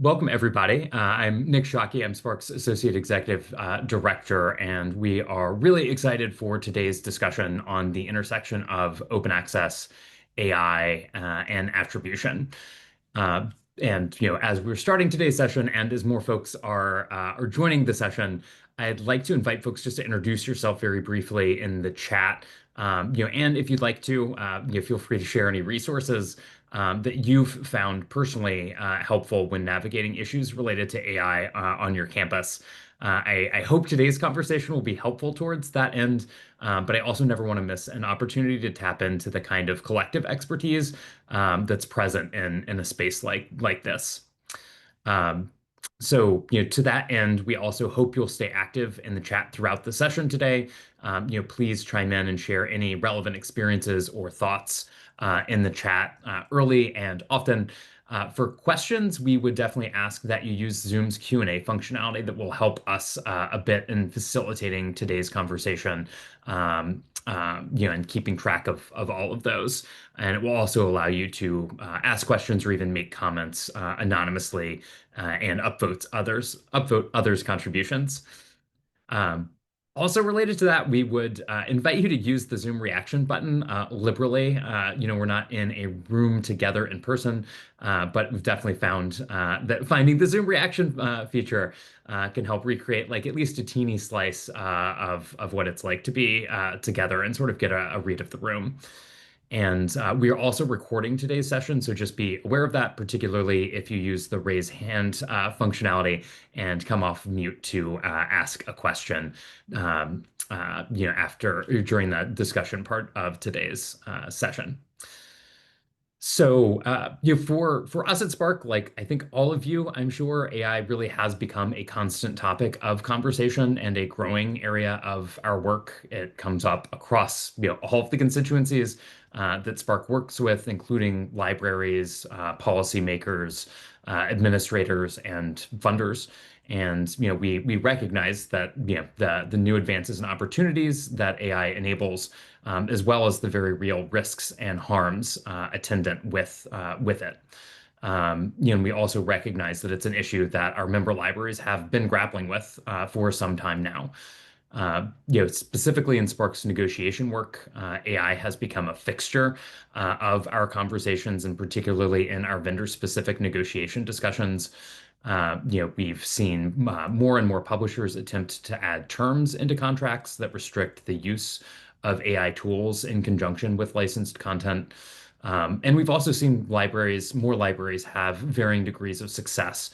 Welcome, everybody. I'm Nick Shockey. I'm SPARC's Associate Executive Director, and we are really excited for today's discussion on the intersection of open access, AI, and attribution. Uh, and as we're starting today's session, and as more folks are joining the session, I'd like to invite folks just to introduce yourself very briefly in the chat. And if you'd like to, feel free to share any resources that you've found personally helpful when navigating issues related to AI on your campus. I hope today's conversation will be helpful towards that end, but I also never want to miss an opportunity to tap into the kind of collective expertise that's present in a space like this. Um, to that end, we also hope you'll stay active in the chat throughout the session today. Please chime in and share any relevant experiences or thoughts in the chat early and often. For questions, we would definitely ask that you use Zoom's Q&A functionality that will help us a bit in facilitating today's conversation, and keeping track of all of those. And it will also allow you to ask questions or even make comments anonymously and upvote others' contributions. Um, Also related to that, we would invite you to use the Zoom reaction button liberally. We're not in a room together in person, but we've definitely found that finding the Zoom reaction feature can help recreate like at least a teeny slice of what it's like to be together and sort of get a read of the room. And we are also recording today's session, so just be aware of that, particularly if you use the raise hand functionality and come off mute to ask a question, during the discussion part of today's session. For us at SPARC, like I think all of you, I'm sure AI really has become a constant topic of conversation and a growing area of our work. It comes up across all of the constituencies that SPARC works with, including libraries, policymakers, administrators, and funders. And we recognize that the new advances and opportunities that AI enables, as well as the very real risks and harms attendant with it. And we also recognize that it's an issue that our member libraries have been grappling with for some time now. Specifically in SPARC's negotiation work, AI has become a fixture of our conversations, and particularly in our vendor-specific negotiation discussions. We've seen more and more publishers attempt to add terms into contracts that restrict the use of AI tools in conjunction with licensed content. And we've also seen more libraries have varying degrees of success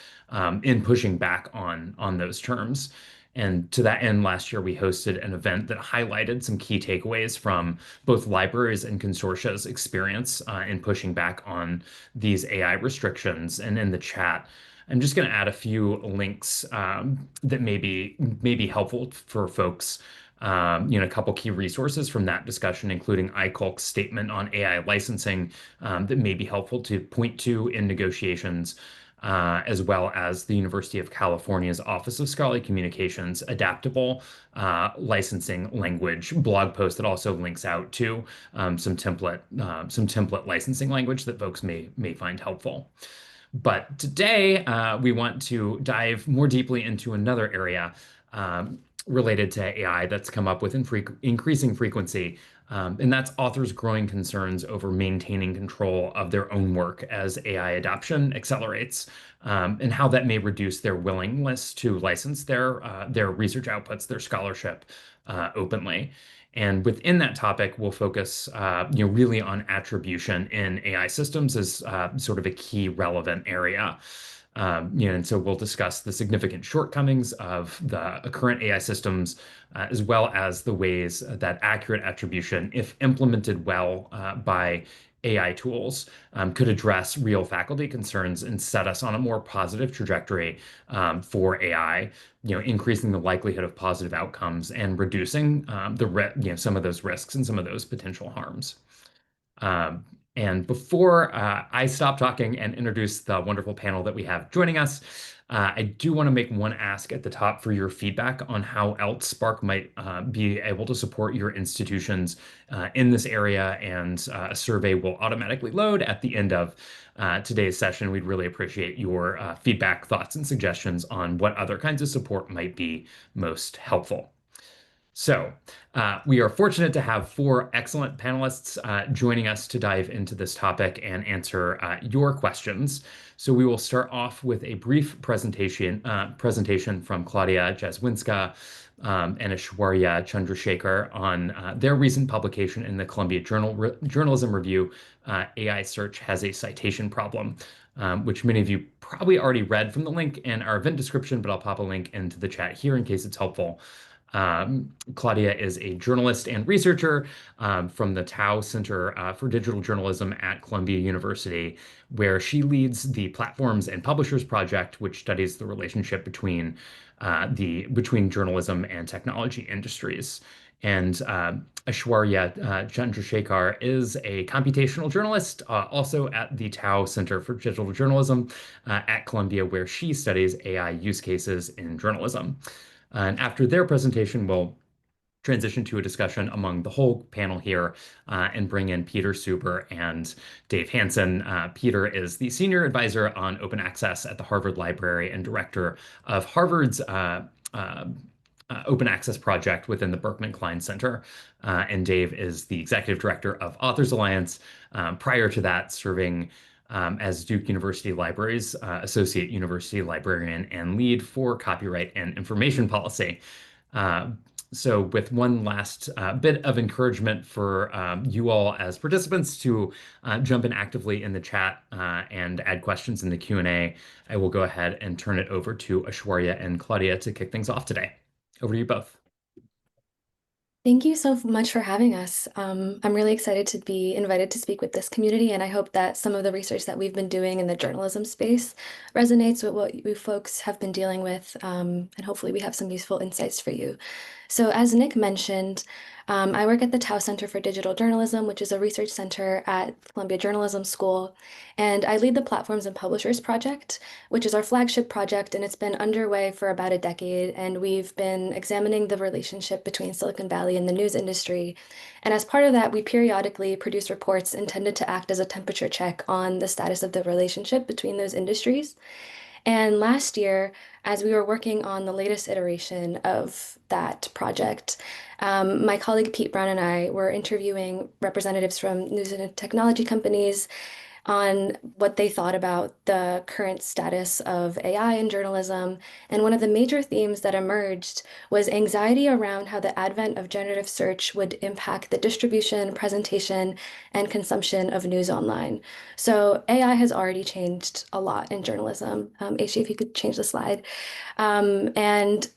in pushing back on those terms. And to that end, last year we hosted an event that highlighted some key takeaways from both libraries and consortia's experience in pushing back on these AI restrictions. And in the chat, I'm just going to add a few links that may be helpful for folks. A couple key resources from that discussion, including iCulc's statement on AI licensing that may be helpful to point to in negotiations, as well as the University of California's Office of Scholarly Communications adaptable licensing language blog post that also links out to some template licensing language that folks may find helpful. But today, we want to dive more deeply into another area related to AI that's come up with increasing frequency, and that's authors' growing concerns over maintaining control of their own work as AI adoption accelerates, and how that may reduce their willingness to license their research outputs, their scholarship, openly. And within that topic, we'll focus, really on attribution in AI systems as sort of a key relevant area. And so we'll discuss the significant shortcomings of the current AI systems, as well as the ways that accurate attribution, if implemented well by AI tools, could address real faculty concerns and set us on a more positive trajectory for AI, increasing the likelihood of positive outcomes and reducing some of those risks and some of those potential harms. And before I stop talking and introduce the wonderful panel that we have joining us, I do want to make one ask at the top for your feedback on how else Spark might be able to support your institutions in this area, and a survey will automatically load at the end of today's session. We'd really appreciate your feedback, thoughts, and suggestions on what other kinds of support might be most helpful. So, we are fortunate to have four excellent panelists joining us to dive into this topic and answer your questions. So, we will start off with a brief presentation from Klaudia Jaźwińska and Aisvarya Chandrasekar on their recent publication in the Columbia Journalism Review, AI Search Has a Citation Problem, which many of you probably already read from the link in our event description, but I'll pop a link into the chat here in case it's helpful. Klaudia is a journalist and researcher from the Tao Center for Digital Journalism at Columbia University, where she leads the Platforms and Publishers Project, which studies the relationship between journalism and technology industries. And Aisvarya Chandrasekar is a computational journalist, also at the Tao Center for Digital Journalism at Columbia, where she studies AI use cases in journalism. And after their presentation, we'll transition to a discussion among the whole panel here and bring in Peter Suber and Dave Hansen. Peter is the senior advisor on open access at the Harvard Library and director of Harvard's open access project within the Berkman Klein Center. And Dave is the executive director of Authors Alliance. Prior to that, serving as Duke University Libraries Associate University Librarian and lead for copyright and information policy. So with one last bit of encouragement for you all as participants to jump in actively in the chat and add questions in the Q&A, I will go ahead and turn it over to Aisvarya and Klaudia to kick things off today. Over to you both. Thank you so much for having us. I'm really excited to be invited to speak with this community, and I hope that some of the research that we've been doing in the journalism space resonates with what you folks have been dealing with, and hopefully we have some useful insights for you. So as Nick mentioned, I work at the Tao Center for Digital Journalism, which is a research center at Columbia Journalism School, and I lead the Platforms and Publishers Project, which is our flagship project, and it's been underway for about a decade, and we've been examining the relationship between Silicon Valley and the news industry. And as part of that, we periodically produce reports intended to act as a temperature check on the status of the relationship between those industries. And last year, as we were working on the latest iteration of that project, my colleague Pete Brown and I were interviewing representatives from news and technology companies on what they thought about the current status of AI in journalism. And one of the major themes that emerged was anxiety around how the advent of generative search would impact the distribution, presentation, and consumption of news online. So AI has already changed a lot in journalism. Aishi, if you could change the slide. And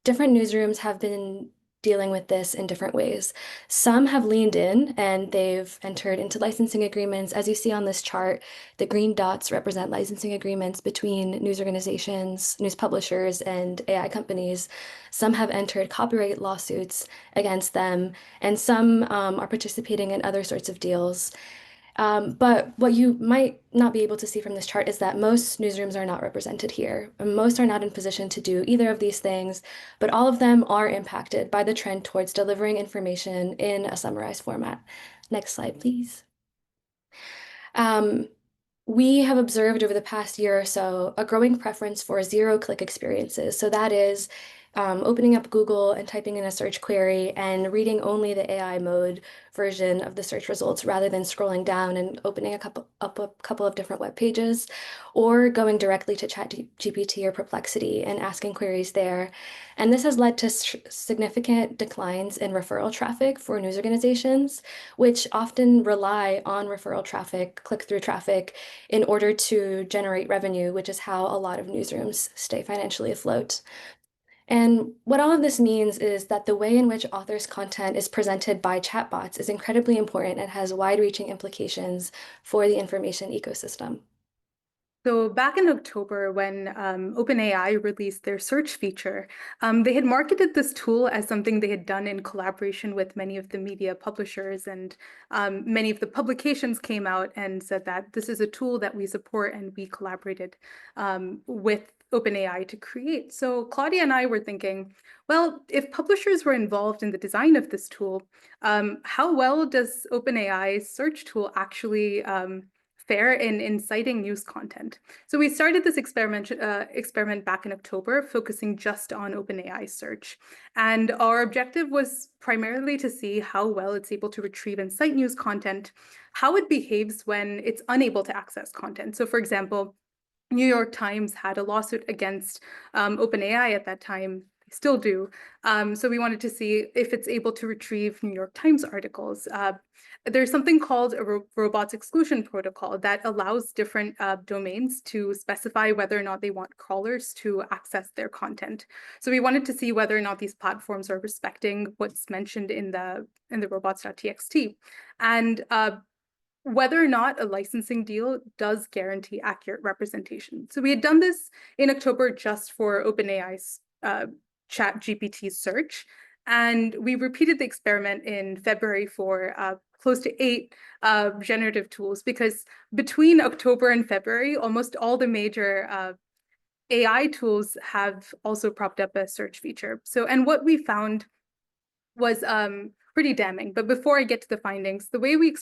different newsrooms have been dealing with this in different ways. Some have leaned in and they've entered into licensing agreements. As you see on this chart, the green dots represent licensing agreements between news organizations, news publishers, and AI companies. Some have entered copyright lawsuits against them, and some are participating in other sorts of deals. But what you might not be able to see from this chart is that most newsrooms are not represented here. Most are not in position to do either of these things, but all of them are impacted by the trend towards delivering information in a summarized format. Next slide, please. We have observed over the past year or so a growing preference for zero-click experiences. So that is opening up Google and typing in a search query and reading only the AI mode version of the search results rather than scrolling down and opening a couple of different web pages, or going directly to ChatGPT or Perplexity and asking queries there. And this has led to significant declines in referral traffic for news organizations, which often rely on referral traffic, click-through traffic, in order to generate revenue, which is how a lot of newsrooms stay financially afloat. And what all of this means is that the way in which authors' content is presented by chatbots is incredibly important and has wide-reaching implications for the information ecosystem. So back in October, when OpenAI released their search feature, they had marketed this tool as something they had done in collaboration with many of the media publishers, and many of the publications came out and said that this is a tool that we support, and we collaborated with OpenAI to create. So Klaudia and I were thinking, well, if publishers were involved in the design of this tool, how well does OpenAI's search tool actually fare in citing news content? So we started this experiment back in October, focusing just on OpenAI search. And our objective was primarily to see how well it's able to retrieve and cite news content, how it behaves when it's unable to access content. So for example, New York Times had a lawsuit against OpenAI at that time. They still do. So we wanted to see if it's able to retrieve New York Times articles. There's something called a robots exclusion protocol that allows different domains to specify whether or not they want crawlers to access their content. So we wanted to see whether or not these platforms are respecting what's mentioned in the robots.txt. And whether or not a licensing deal does guarantee accurate representation. So we had done this in October just for OpenAI's ChatGPT search. And we repeated the experiment in February for close to 8 generative tools, because between October and February, almost all the major AI tools have also propped up a search feature. So, and what we found was pretty damning. But before I get to the findings, the way we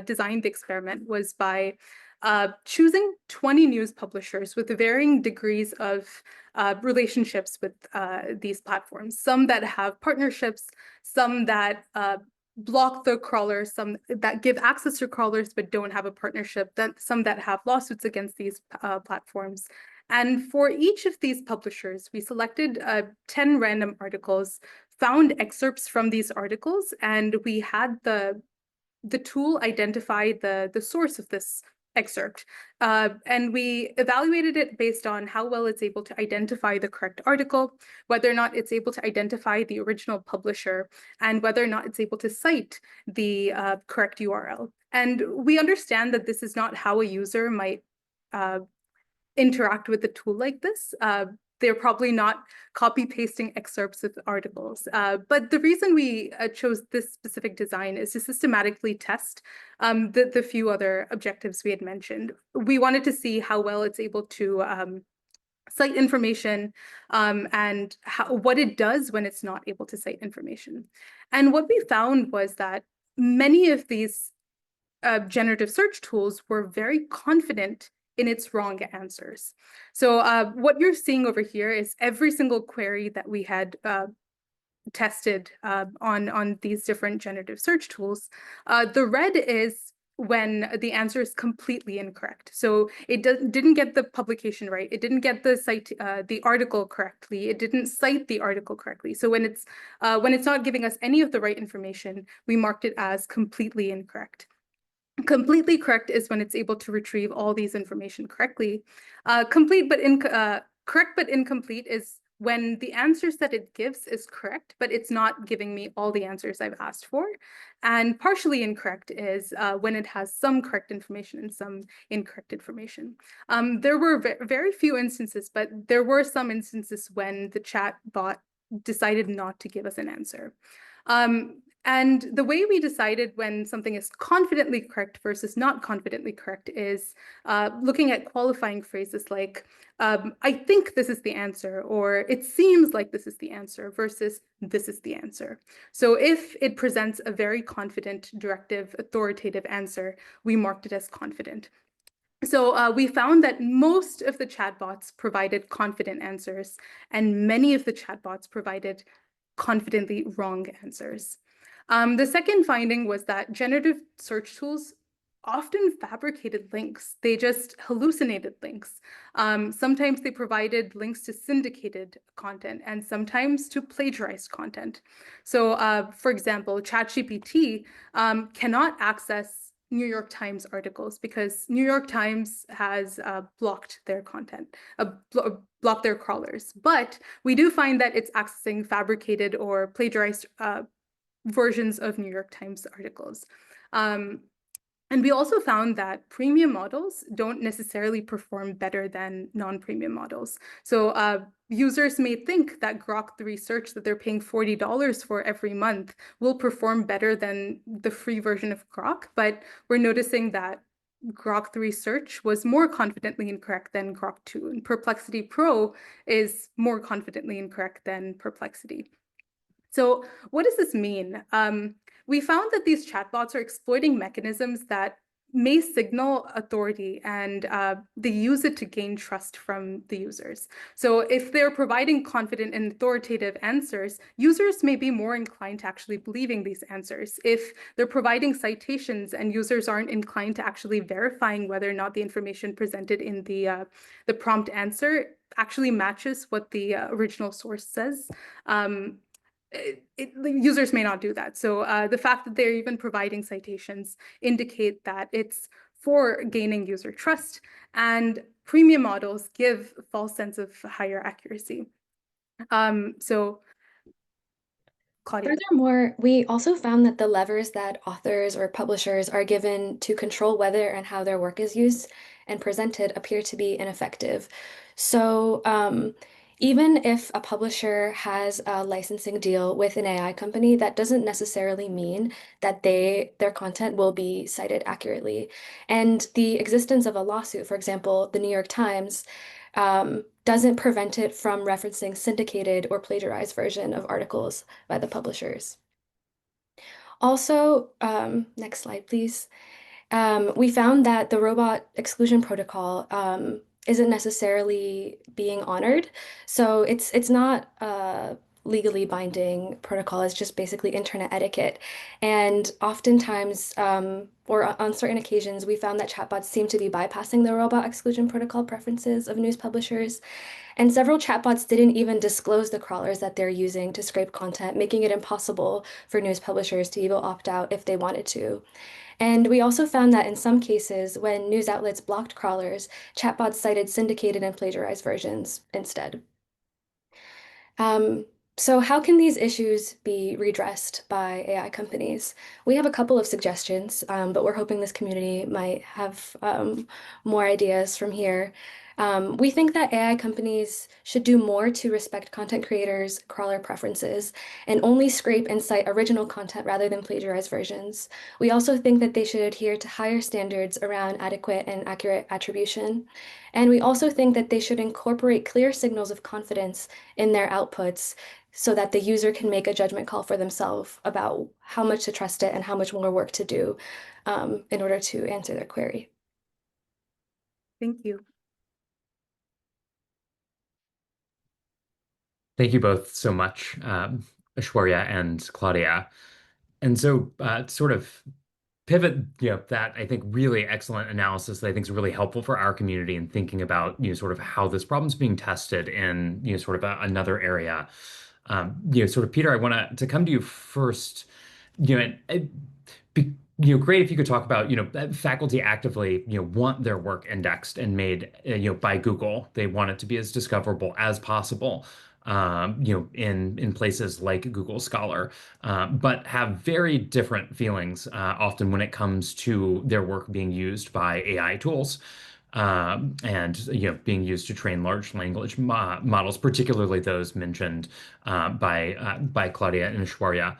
designed the experiment was by choosing 20 news publishers with varying degrees of relationships with these platforms, some that have partnerships, some that block the crawlers, some that give access to crawlers but don't have a partnership, some that have lawsuits against these platforms. And for each of these publishers, we selected 10 random articles, found excerpts from these articles, and we had the tool identify the source of this excerpt. And we evaluated it based on how well it's able to identify the correct article, whether or not it's able to identify the original publisher, and whether or not it's able to cite the correct URL. And we understand that this is not how a user might interact with a tool like this. They're probably not copy pasting excerpts of articles. But the reason we chose this specific design is to systematically test the few other objectives we had mentioned. We wanted to see how well it's able to cite information and what it does when it's not able to cite information. And what we found was that many of these generative search tools were very confident in its wrong answers. So what you're seeing over here is every single query that we had tested on these different generative search tools. The red is when the answer is completely incorrect. So it didn't get the publication right. It didn't get the article correctly. It didn't cite the article correctly. So when it's not giving us any of the right information, we marked it as completely incorrect. Completely correct is when it's able to retrieve all these information correctly. Correct but incomplete is when the answers that it gives is correct, but it's not giving me all the answers I've asked for. And partially incorrect is when it has some correct information and some incorrect information. There were very few instances, but there were some instances when the chat bot decided not to give us an answer. And the way we decided when something is confidently correct versus not confidently correct is looking at qualifying phrases like, I think this is the answer, or it seems like this is the answer, versus this is the answer. So if it presents a very confident, directive, authoritative answer, we marked it as confident. So we found that most of the chatbots provided confident answers, and many of the chatbots provided confidently wrong answers. The second finding was that generative search tools often fabricated links. They just hallucinated links. Sometimes they provided links to syndicated content and sometimes to plagiarized content. So for example, ChatGPT cannot access New York Times articles because New York Times has blocked their content, blocked their crawlers. But we do find that it's accessing fabricated or plagiarized versions of New York Times articles. And we also found that premium models don't necessarily perform better than non-premium models. So users may think that Grok 3 search that they're paying $40 for every month will perform better than the free version of Grok, but we're noticing that Grok 3 search was more confidently incorrect than Grok 2, and Perplexity Pro is more confidently incorrect than Perplexity. So what does this mean? We found that these chatbots are exploiting mechanisms that may signal authority, and they use it to gain trust from the users. So if they're providing confident and authoritative answers, users may be more inclined to actually believing these answers. If they're providing citations and users aren't inclined to actually verifying whether or not the information presented in the prompt answer actually matches what the original source says, users may not do that. So the fact that they're even providing citations indicate that it's for gaining user trust, and premium models give a false sense of higher accuracy. So Klaudia. Furthermore, we also found that the levers that authors or publishers are given to control whether and how their work is used and presented appear to be ineffective. So even if a publisher has a licensing deal with an AI company, that doesn't necessarily mean that their content will be cited accurately. And the existence of a lawsuit, for example, the New York Times, doesn't prevent it from referencing syndicated or plagiarized version of articles by the publishers. Also, next slide, please. We found that the robot exclusion protocol isn't necessarily being honored. So it's not a legally binding protocol. It's just basically internet etiquette. And oftentimes, or on certain occasions, we found that chatbots seem to be bypassing the robot exclusion protocol preferences of news publishers. And several chatbots didn't even disclose the crawlers that they're using to scrape content, making it impossible for news publishers to even opt out if they wanted to. And we also found that in some cases, when news outlets blocked crawlers, chatbots cited syndicated and plagiarized versions instead. So how can these issues be redressed by AI companies? We have a couple of suggestions, but we're hoping this community might have more ideas from here. We think that AI companies should do more to respect content creators' crawler preferences and only scrape and cite original content rather than plagiarized versions. We also think that they should adhere to higher standards around adequate and accurate attribution. And we also think that they should incorporate clear signals of confidence in their outputs so that the user can make a judgment call for themselves about how much to trust it and how much more work to do in order to answer their query. Thank you. Thank you both so much, Aisvarya and Klaudia. And so sort of pivot, that I think really excellent analysis that I think is really helpful for our community in thinking about, sort of how this problem's being tested in, sort of another area. Sort of Peter, I want to come to you first. Great if you could talk about, faculty actively, want their work indexed and made, by Google. They want it to be as discoverable as possible. In places like Google Scholar, but have very different feelings often when it comes to their work being used by AI tools. And being used to train large language models, particularly those mentioned by Klaudia and Aisvarya.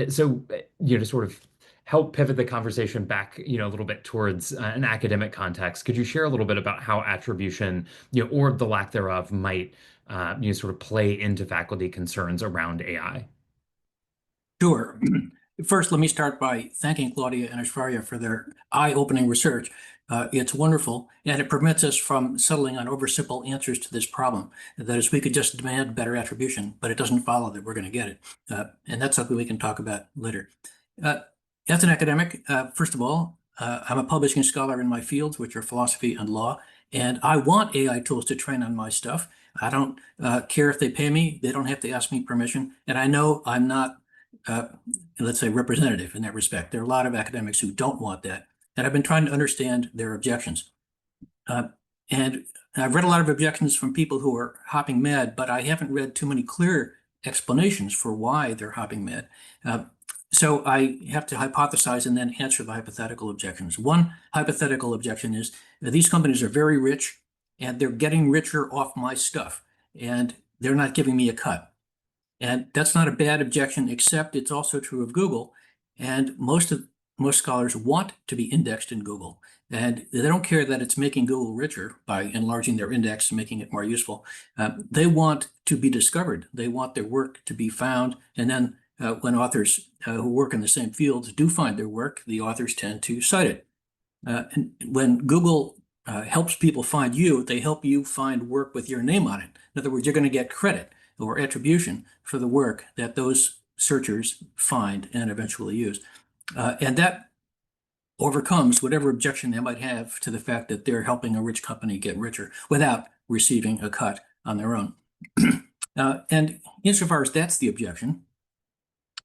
So to sort of help pivot the conversation back, a little bit towards an academic context, could you share a little bit about how attribution, or the lack thereof, might sort of play into faculty concerns around AI? Sure. First, let me start by thanking Klaudia and Aisvarya for their eye-opening research. It's wonderful, and it prevents us from settling on oversimple answers to this problem. That is, we could just demand better attribution, but it doesn't follow that we're going to get it. And that's something we can talk about later. As an academic, first of all, I'm a publishing scholar in my fields, which are philosophy and law, and I want AI tools to train on my stuff. I don't care if they pay me. They don't have to ask me permission. And I know I'm not, let's say, representative in that respect. There are a lot of academics who don't want that. And I've been trying to understand their objections. And I've read a lot of objections from people who are hopping mad, but I haven't read too many clear explanations for why they're hopping mad. So I have to hypothesize and then answer the hypothetical objections. One hypothetical objection is that these companies are very rich and they're getting richer off my stuff and they're not giving me a cut. And that's not a bad objection, except it's also true of Google. And most of most scholars want to be indexed in Google. And they don't care that it's making Google richer by enlarging their index and making it more useful. They want to be discovered. They want their work to be found. And then when authors who work in the same fields do find their work, the authors tend to cite it. And when Google helps people find you, they help you find work with your name on it. In other words, you're going to get credit or attribution for the work that those searchers find and eventually use. And that overcomes whatever objection they might have to the fact that they're helping a rich company get richer without receiving a cut on their own. And insofar as that's the objection,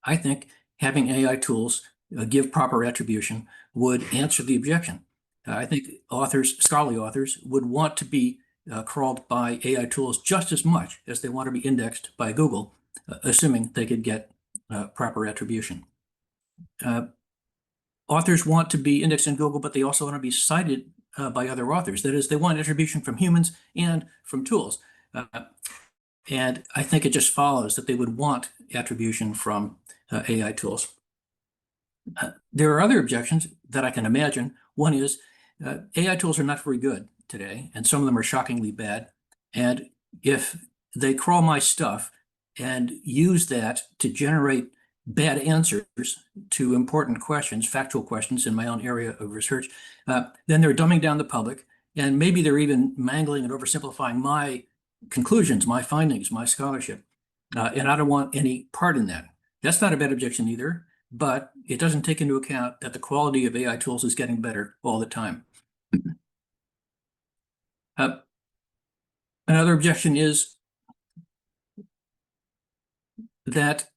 I think having AI tools give proper attribution would answer the objection. I think scholarly authors would want to be crawled by AI tools just as much as they want to be indexed by Google, assuming they could get proper attribution. Authors want to be indexed in Google, but they also want to be cited by other authors. That is, they want attribution from humans and from tools. And I think it just follows that they would want attribution from AI tools. There are other objections that I can imagine. One is AI tools are not very good today, and some of them are shockingly bad. And if they crawl my stuff and use that to generate bad answers to important questions, factual questions in my own area of research, then they're dumbing down the public, and maybe they're even mangling and oversimplifying my conclusions, my findings, my scholarship. And I don't want any part in that. That's not a bad objection either, but it doesn't take into account that the quality of AI tools is getting better all the time. Another objection is that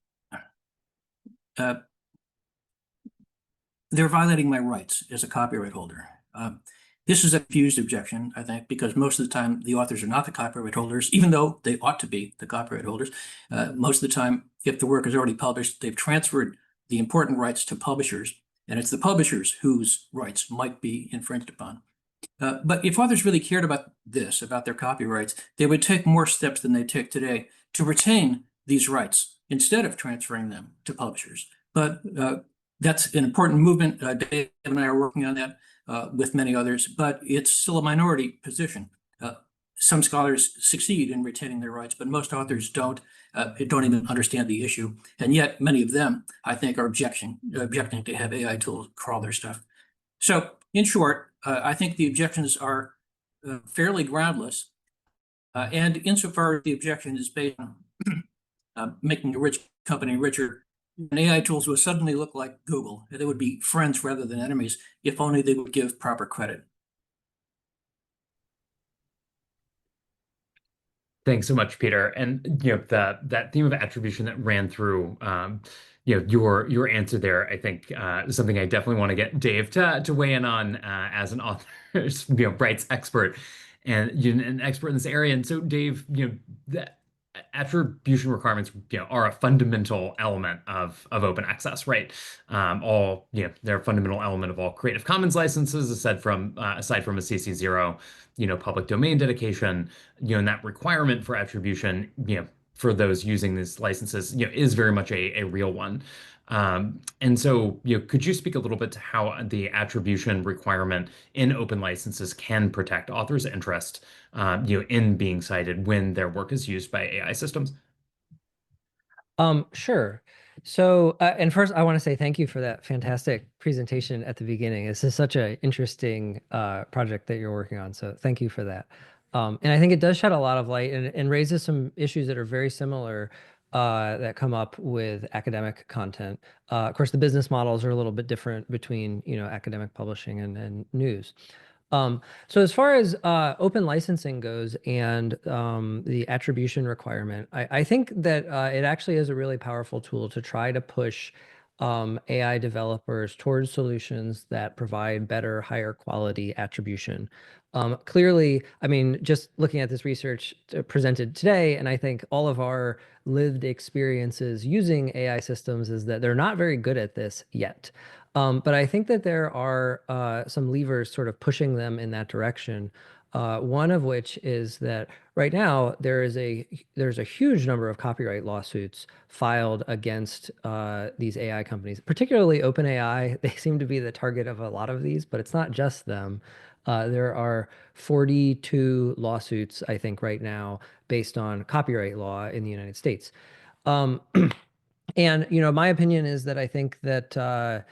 they're violating my rights as a copyright holder. This is a confused objection, I think, because most of the time the authors are not the copyright holders, even though they ought to be the copyright holders. Most of the time, if the work is already published, they've transferred the important rights to publishers, and it's the publishers whose rights might be infringed upon. But if authors really cared about this, about their copyrights, they would take more steps than they take today to retain these rights instead of transferring them to publishers. But that's an important movement. Dave and I are working on that with many others, but it's still a minority position. Some scholars succeed in retaining their rights, but most authors don't even understand the issue. And yet many of them, I think, are objecting to have AI tools crawl their stuff. So in short, I think the objections are fairly groundless. And insofar as the objection is based on making a rich company richer, and AI tools would suddenly look like Google. They would be friends rather than enemies, if only they would give proper credit. Thanks so much, Peter. And that theme of attribution that ran through your answer there, I think is something I definitely want to get Dave to weigh in on as an author's rights expert and an expert in this area. And so, Dave, that attribution requirements are a fundamental element of open access, right? They're a fundamental element of all Creative Commons licenses, aside from a CC0 public domain dedication, and that requirement for attribution for those using these licenses is very much a real one. And so, could you speak a little bit to how the attribution requirement in open licenses can protect authors' interest, in being cited when their work is used by AI systems? Sure. So, and first, I want to say thank you for that fantastic presentation at the beginning. This is such an interesting project that you're working on. So, thank you for that. And I think it does shed a lot of light and raises some issues that are very similar that come up with academic content. Of course, the business models are a little bit different between academic publishing and news. So as far as open licensing goes and the attribution requirement, I think that it actually is a really powerful tool to try to push AI developers towards solutions that provide better, higher quality attribution. Clearly, I mean, just looking at this research presented today, and I think all of our lived experiences using AI systems is that they're not very good at this yet. But I think that there are some levers sort of pushing them in that direction. One of which is that right now there's a huge number of copyright lawsuits filed against these AI companies, particularly OpenAI. They seem to be the target of a lot of these, but it's not just them. There are 42 lawsuits, I think, right now based on copyright law in the United States. Um, and, my opinion is that I think that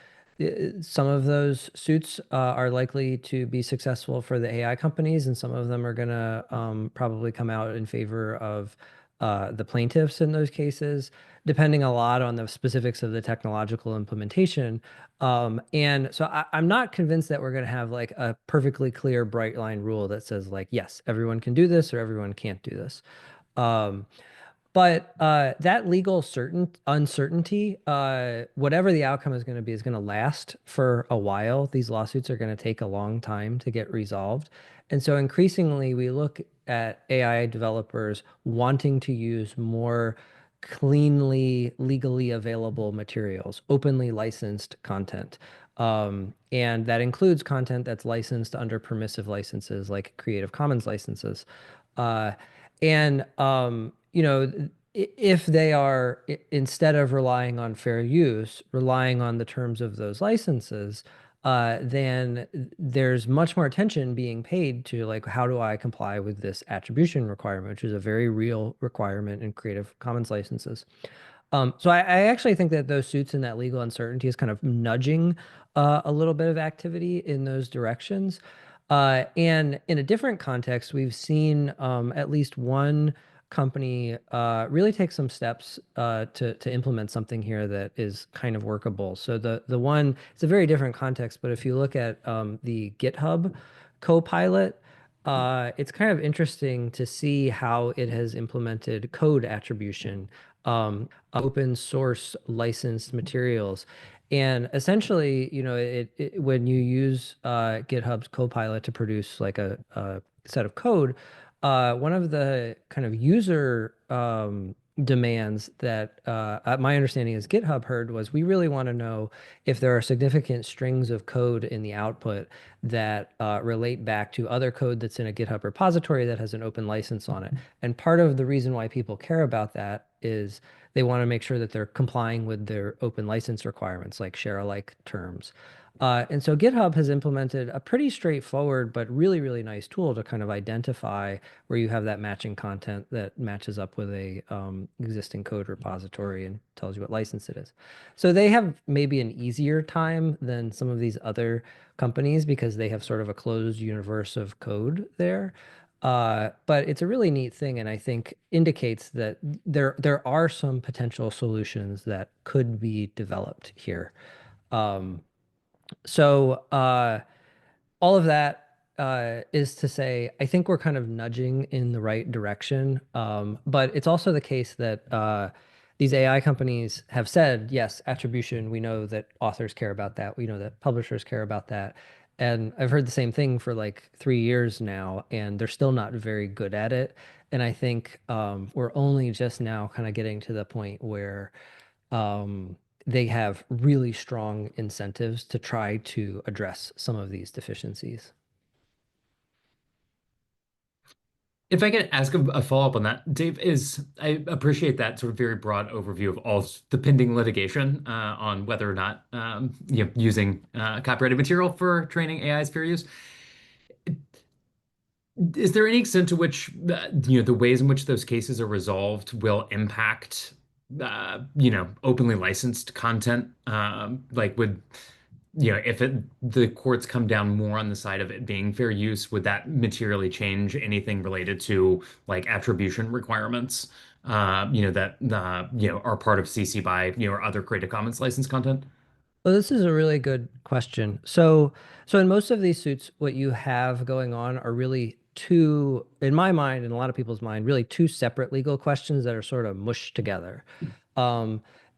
some of those suits are likely to be successful for the AI companies, and some of them are going to probably come out in favor of the plaintiffs in those cases, depending a lot on the specifics of the technological implementation. And so I'm not convinced that we're going to have like a perfectly clear, bright line rule that says like, yes, everyone can do this or everyone can't do this. But that legal uncertainty, whatever the outcome is going to be, is going to last for a while. These lawsuits are going to take a long time to get resolved. And so increasingly, we look at AI developers wanting to use more cleanly, legally available materials, openly licensed content. And that includes content that's licensed under permissive licenses like Creative Commons licenses. Uh, and if they are, instead of relying on fair use, relying on the terms of those licenses, then there's much more attention being paid to like, how do I comply with this attribution requirement, which is a very real requirement in Creative Commons licenses. So I actually think that those suits and that legal uncertainty is kind of nudging a little bit of activity in those directions. And in a different context, we've seen at least one company really take some steps to implement something here that is kind of workable. So the one, it's a very different context, but if you look at the GitHub Copilot, it's kind of interesting to see how it has implemented code attribution, open source licensed materials. And essentially, when you use GitHub's Copilot to produce like a set of code, one of the kind of user demands that my understanding is GitHub heard was, we really want to know if there are significant strings of code in the output that relate back to other code that's in a GitHub repository that has an open license on it. And part of the reason why people care about that is they want to make sure that they're complying with their open license requirements, like share alike terms. And so GitHub has implemented a pretty straightforward but really, really nice tool to kind of identify where you have that matching content that matches up with a existing code repository and tells you what license it is. So they have maybe an easier time than some of these other companies because they have sort of a closed universe of code there. But it's a really neat thing, and I think indicates that there are some potential solutions that could be developed here. So all of that is to say, I think we're kind of nudging in the right direction. But it's also the case that these AI companies have said, yes, attribution, we know that authors care about that. We know that publishers care about that. And I've heard the same thing for like 3 years now, and they're still not very good at it. And I think we're only just now kind of getting to the point where they have really strong incentives to try to address some of these deficiencies. If I could ask a follow-up on that, Dave, I appreciate that sort of very broad overview of all the pending litigation on whether or not using copyrighted material for training AI is fair use. Is there any extent to which the ways in which those cases are resolved will impact openly licensed content? Like would if the courts come down more on the side of it being fair use, would that materially change anything related to like attribution requirements, that are part of CC BY, or other Creative Commons licensed content? Well, this is a really good question. So in most of these suits, what you have going on are really two, in my mind, and a lot of people's mind, really two separate legal questions that are sort of mushed together.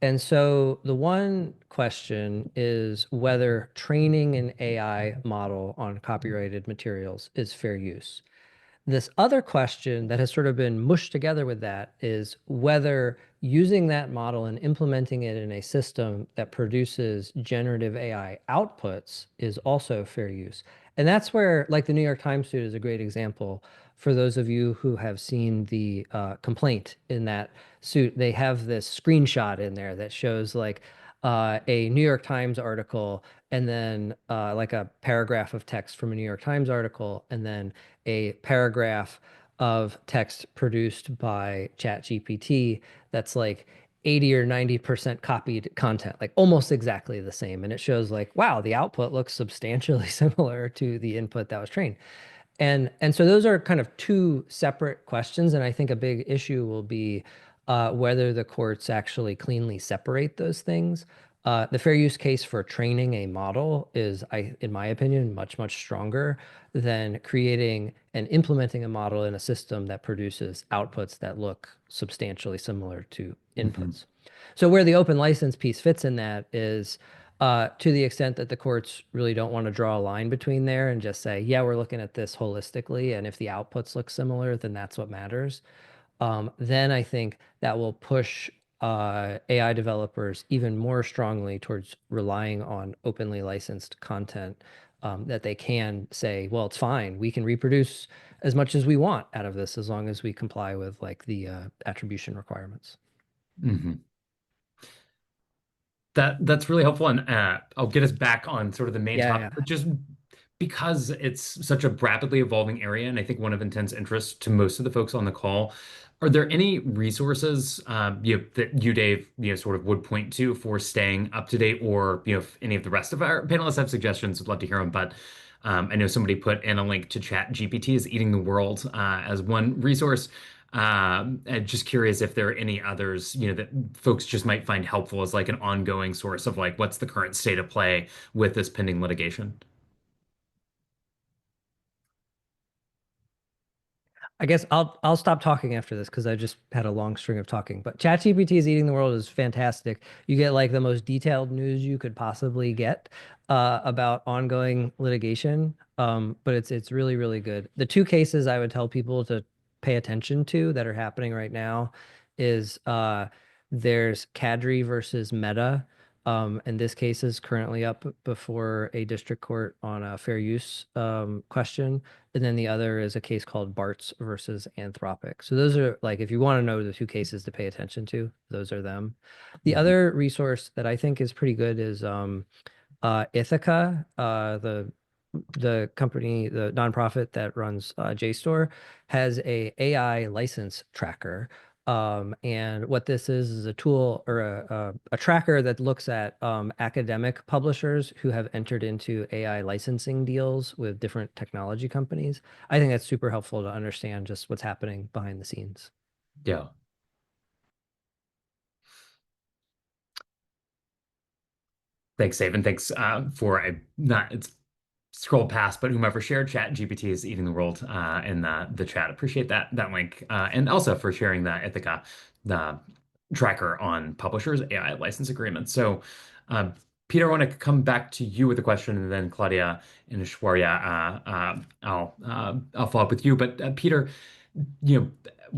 And so the one question is whether training an AI model on copyrighted materials is fair use. This other question that has sort of been mushed together with that is whether using that model and implementing it in a system that produces generative AI outputs is also fair use. And that's where, like, the New York Times suit is a great example. For those of you who have seen the complaint in that suit, they have this screenshot in there that shows like a New York Times article, and then like a paragraph of text from a New York Times article, and then a paragraph of text produced by ChatGPT that's like 80 or 90% copied content, like almost exactly the same. And it shows like, wow, the output looks substantially similar to the input that was trained. And so those are kind of two separate questions. And I think a big issue will be whether the courts actually cleanly separate those things. The fair use case for training a model is, in my opinion, much, much stronger than creating and implementing a model in a system that produces outputs that look substantially similar to inputs. So where the open license piece fits in that is to the extent that the courts really don't want to draw a line between there and just say, yeah, we're looking at this holistically, and if the outputs look similar, then that's what matters. Then I think that will push AI developers even more strongly towards relying on openly licensed content that they can say, well, it's fine. We can reproduce as much as we want out of this as long as we comply with like the attribution requirements. That's really helpful, and I'll get us back on sort of the main topic, but just because it's such a rapidly evolving area, and I think one of intense interest to most of the folks on the call, are there any resources that you, Dave, sort of would point to for staying up to date, or if any of the rest of our panelists have suggestions, would love to hear them. But I know somebody put in a link to ChatGPT is Eating the World as one resource. I'm just curious if there are any others, that folks just might find helpful as like an ongoing source of like what's the current state of play with this pending litigation. I guess I'll stop talking after this because I just had a long string of talking. But ChatGPT is Eating the World is fantastic. You get like the most detailed news you could possibly get about ongoing litigation. But it's really, really good. The two cases I would tell people to pay attention to that are happening right now is there's Cadre versus Meta. And this case is currently up before a district court on a fair use question. And then the other is a case called Bartz versus Anthropic. So those are like, if you want to know the two cases to pay attention to, those are them. The other resource that I think is pretty good is Ithaca, the company, the nonprofit that runs JSTOR, has a AI license tracker. And what this is a tool or a tracker that looks at academic publishers who have entered into AI licensing deals with different technology companies. I think that's super helpful to understand just what's happening behind the scenes. Yeah. Thanks, Dave, and thanks for it's scrolled past, but whomever shared ChatGPT is Eating the World in the chat. Appreciate that link, and also for sharing the Ithaca, the tracker on publishers' AI license agreements. So, Peter, I want to come back to you with a question, and then Klaudia and Aisvarya, I'll follow up with you. But Peter,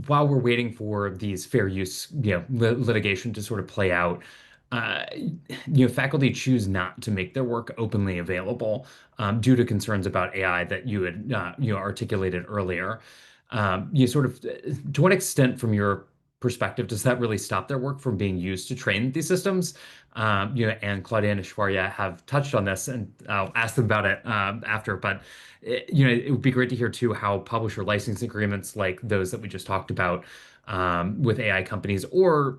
while we're waiting for these fair use, litigation to sort of play out, faculty choose not to make their work openly available due to concerns about AI that you had articulated earlier. To what extent, from your perspective, does that really stop their work from being used to train these systems? And Klaudia and Aisvarya have touched on this, and I'll ask them about it after. But it would be great to hear too how publisher licensing agreements like those that we just talked about with AI companies, or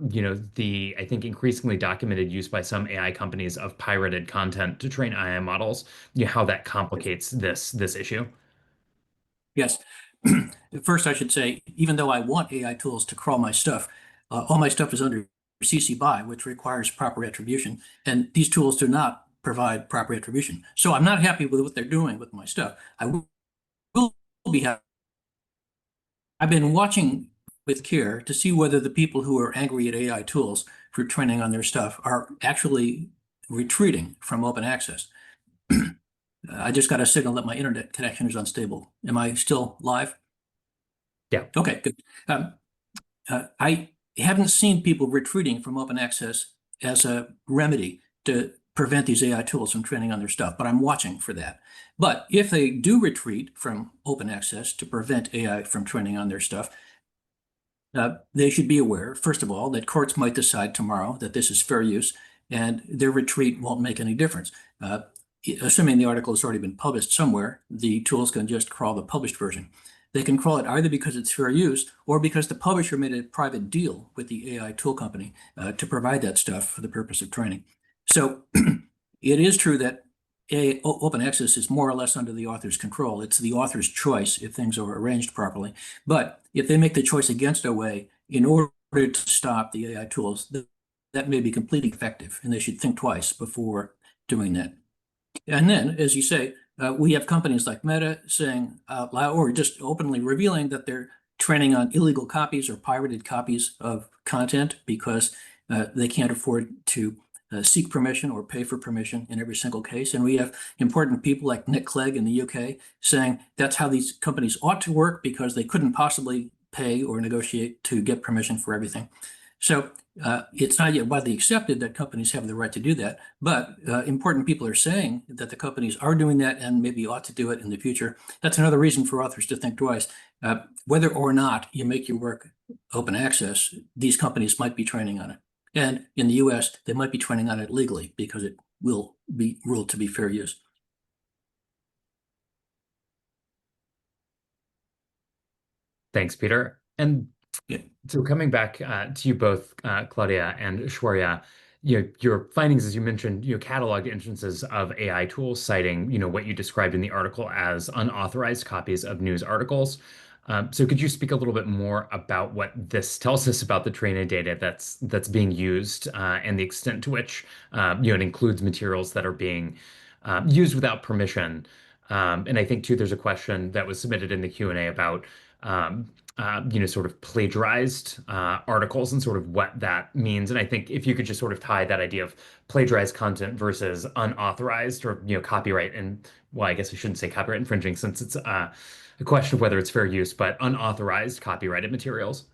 the I think increasingly documented use by some AI companies of pirated content to train AI models, how that complicates this issue. Yes. First, I should say, even though I want AI tools to crawl my stuff, all my stuff is under CC BY, which requires proper attribution, and these tools do not provide proper attribution. So I'm not happy with what they're doing with my stuff. I will be happy. I've been watching with care to see whether the people who are angry at AI tools for training on their stuff are actually retreating from open access. I just got a signal that my internet connection is unstable. Am I still live? Yeah. Okay, good. I haven't seen people retreating from open access as a remedy to prevent these AI tools from training on their stuff, but I'm watching for that. But if they do retreat from open access to prevent AI from training on their stuff, they should be aware, first of all, that courts might decide tomorrow that this is fair use, and their retreat won't make any difference. Assuming the article has already been published somewhere, the tools can just crawl the published version. They can crawl it either because it's fair use or because the publisher made a private deal with the AI tool company to provide that stuff for the purpose of training. So it is true that open access is more or less under the author's control. It's the author's choice if things are arranged properly. But if they make the choice against OA in order to stop the AI tools, that may be completely effective, and they should think twice before doing that. And then, as you say, we have companies like Meta saying out loud or just openly revealing that they're training on illegal copies or pirated copies of content because they can't afford to seek permission or pay for permission in every single case. And we have important people like Nick Clegg in the UK saying that's how these companies ought to work because they couldn't possibly pay or negotiate to get permission for everything. So it's not yet widely accepted that companies have the right to do that, but important people are saying that the companies are doing that and maybe ought to do it in the future. That's another reason for authors to think twice. Whether or not you make your work open access, these companies might be training on it. And in the US, they might be training on it legally because it will be ruled to be fair use. Thanks, Peter. And Yeah. so coming back to you both, Klaudia and Aisvarya, your findings, as you mentioned, cataloged instances of AI tools citing, what you described in the article as unauthorized copies of news articles. So could you speak a little bit more about what this tells us about the training data that's being used and the extent to which it includes materials that are being used without permission? And I think too, there's a question that was submitted in the Q&A about sort of plagiarized articles and sort of what that means. And I think if you could just sort of tie that idea of plagiarized content versus unauthorized or copyright and well, I guess I shouldn't say copyright infringing since it's a question of whether it's fair use, but unauthorized copyrighted materials.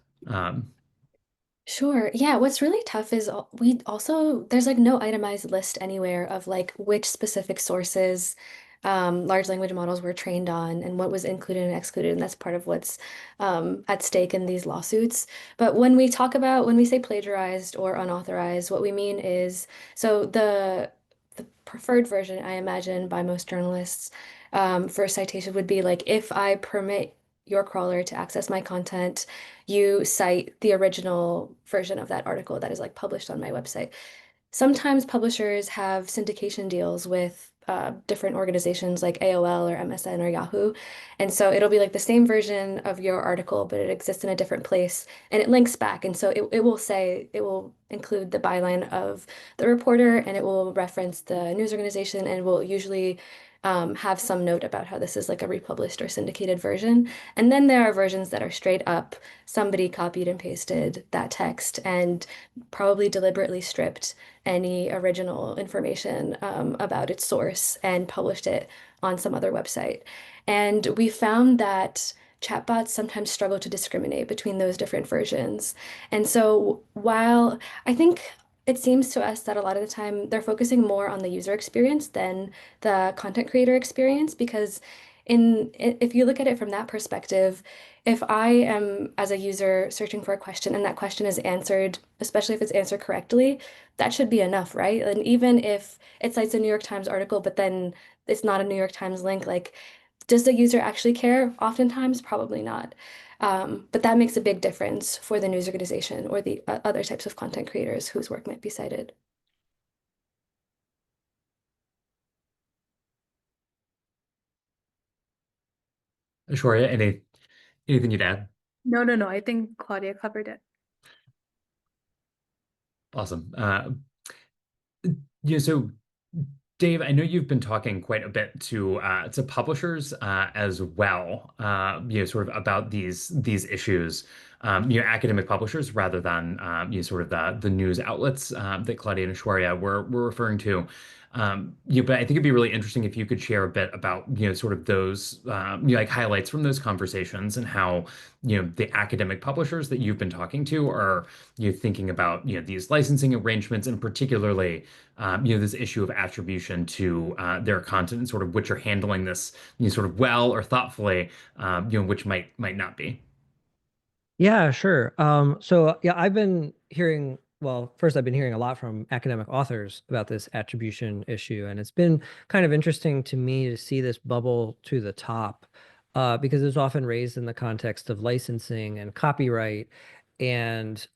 Sure. Yeah, what's really tough is there's like no itemized list anywhere of like which specific sources large language models were trained on and what was included and excluded, and that's part of what's at stake in these lawsuits. But when we say plagiarized or unauthorized, what we mean is the preferred version, I imagine, by most journalists for a citation would be like if I permit your crawler to access my content, you cite the original version of that article that is like published on my website. Sometimes publishers have syndication deals with different organizations like AOL or MSN or Yahoo. And so it'll be like the same version of your article, but it exists in a different place and it links back. And so it will include the byline of the reporter and it will reference the news organization and it will usually have some note about how this is like a republished or syndicated version. And then there are versions that are straight up, somebody copied and pasted that text and probably deliberately stripped any original information about its source and published it on some other website. And we found that chatbots sometimes struggle to discriminate between those different versions. And so while I think it seems to us that a lot of the time they're focusing more on the user experience than the content creator experience because if you look at it from that perspective, if I am as a user searching for a question and that question is answered, especially if it's answered correctly, that should be enough, right? And even if it cites a New York Times article, but then it's not a New York Times link, like, does the user actually care? Oftentimes, probably not. But that makes a big difference for the news organization or the other types of content creators whose work might be cited. Aisvarya, anything you'd add? No. I think Klaudia covered it. Awesome. So Dave, I know you've been talking quite a bit to publishers as well, sort of about these issues, academic publishers rather than sort of the news outlets that Klaudia and Aisvarya were referring to. But I think it'd be really interesting if you could share a bit about, sort of those, like highlights from those conversations and how, the academic publishers that you've been talking to are, thinking about, these licensing arrangements and particularly, this issue of attribution to their content and sort of which are handling this, sort of well or thoughtfully, which might not be. Yeah, sure. So yeah, I've been hearing, well, first I've been hearing a lot from academic authors about this attribution issue, and it's been kind of interesting to me to see this bubble to the top, because it's often raised in the context of licensing and copyright. And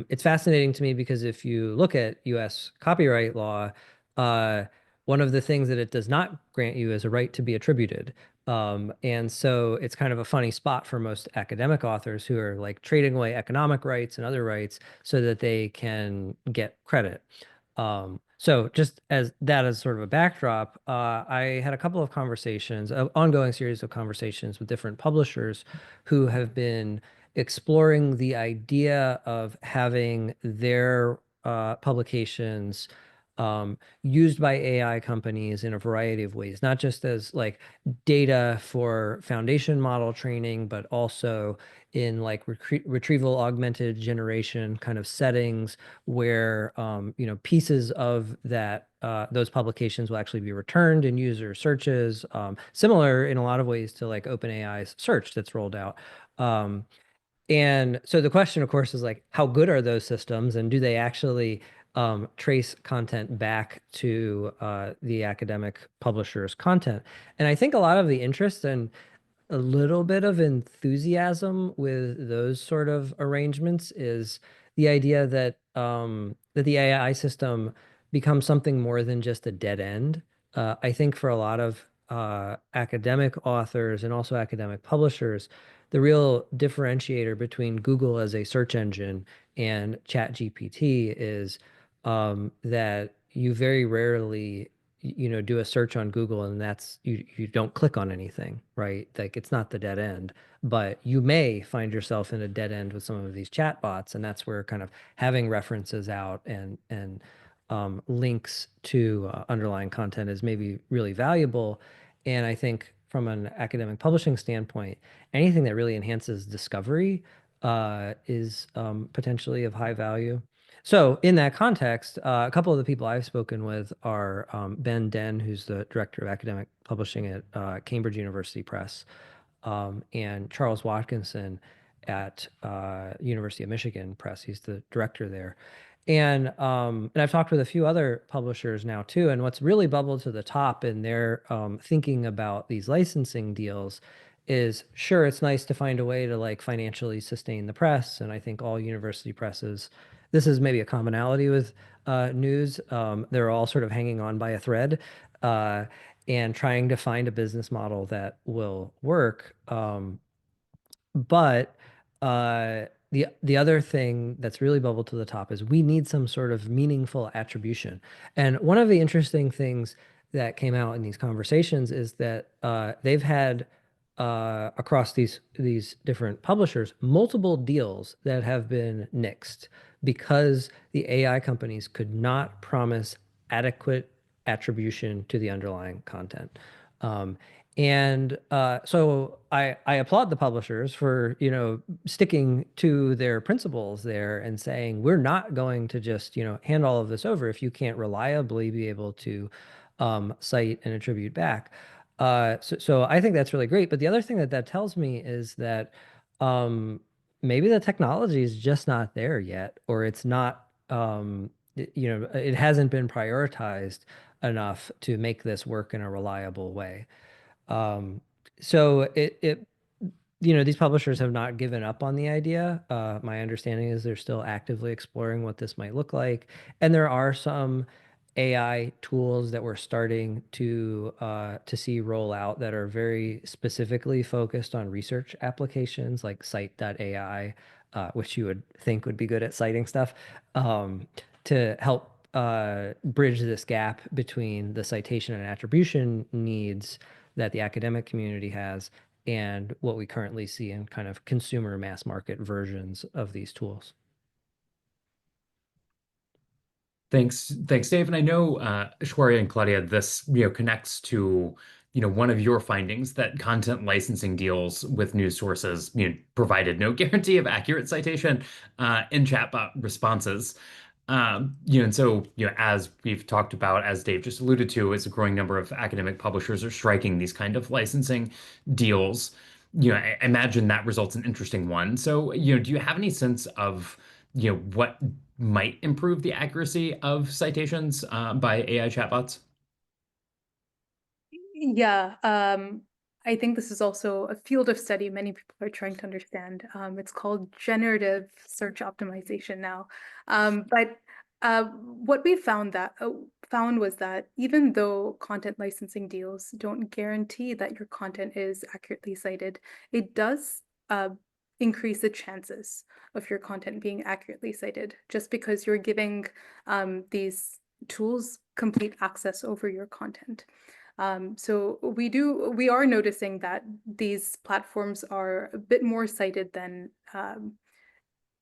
it's fascinating to me because if you look at US copyright law, uh, one of the things that it does not grant you is a right to be attributed. And so it's kind of a funny spot for most academic authors who are like trading away economic rights and other rights so that they can get credit. So just as that as sort of a backdrop, I had a couple of conversations, an ongoing series of conversations with different publishers who have been exploring the idea of having their publications used by AI companies in a variety of ways, not just as like data for foundation model training, but also in like retrieval augmented generation kind of settings where pieces of that those publications will actually be returned in user searches, similar in a lot of ways to like OpenAI's search that's rolled out. And so the question, of course, is like, how good are those systems, and do they actually trace content back to the academic publisher's content? And I think a lot of the interest and a little bit of enthusiasm with those sort of arrangements is the idea that that the AI system becomes something more than just a dead end. I think for a lot of academic authors and also academic publishers, the real differentiator between Google as a search engine and ChatGPT is that you very rarely do a search on Google and that's you don't click on anything, right? Like it's not the dead end, but you may find yourself in a dead end with some of these chat bots, and that's where kind of having references out and links to underlying content is maybe really valuable. And I think from an academic publishing standpoint, anything that really enhances discovery is potentially of high value. So in that context, a couple of the people I've spoken with are Ben Den, who's the director of academic publishing at Cambridge University Press, and Charles Watkinson at University of Michigan Press. He's the director there. And I've talked with a few other publishers now too. And what's really bubbled to the top in their thinking about these licensing deals is, sure, it's nice to find a way to like financially sustain the press. And I think all university presses, this is maybe a commonality with news. They're all sort of hanging on by a thread and trying to find a business model that will work. But the other thing that's really bubbled to the top is we need some sort of meaningful attribution. And one of the interesting things that came out in these conversations is that they've had across these different publishers multiple deals that have been nixed because the AI companies could not promise adequate attribution to the underlying content. Um, so I applaud the publishers for, sticking to their principles there and saying, we're not going to just, hand all of this over if you can't reliably be able to cite and attribute back. So I think that's really great. But the other thing that tells me is that maybe the technology is just not there yet, or it's not, it hasn't been prioritized enough to make this work in a reliable way. Um, so these publishers have not given up on the idea. My understanding is they're still actively exploring what this might look like. And there are some AI tools that we're starting to see roll out that are very specifically focused on research applications like Cite.ai, which you would think would be good at citing stuff, to help bridge this gap between the citation and attribution needs that the academic community has and what we currently see in kind of consumer mass market versions of these tools. Thanks, Dave. And I know, Aisvarya and Klaudia, this connects to one of your findings that content licensing deals with news sources provided no guarantee of accurate citation in chatbot responses. And so as we've talked about, as Dave just alluded to, is a growing number of academic publishers are striking these kind of licensing deals. I imagine that results in interesting ones. So do you have any sense of what might improve the accuracy of citations by AI chatbots? Yeah, I think this is also a field of study many people are trying to understand. It's called generative search optimization now. But what we found was that even though content licensing deals don't guarantee that your content is accurately cited, it does increase the chances of your content being accurately cited, just because you're giving these tools complete access over your content. So we are noticing that these platforms are a bit more cited than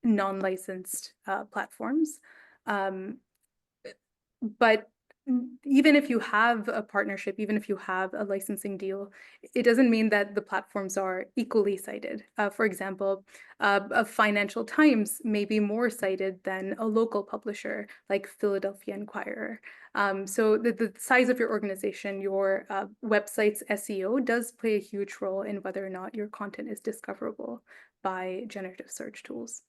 non-licensed platforms. But even if you have a partnership, even if you have a licensing deal, it doesn't mean that the platforms are equally cited. For example, a Financial Times may be more cited than a local publisher like Philadelphia Inquirer. So the size of your organization, your website's SEO does play a huge role in whether or not your content is discoverable by generative search tools.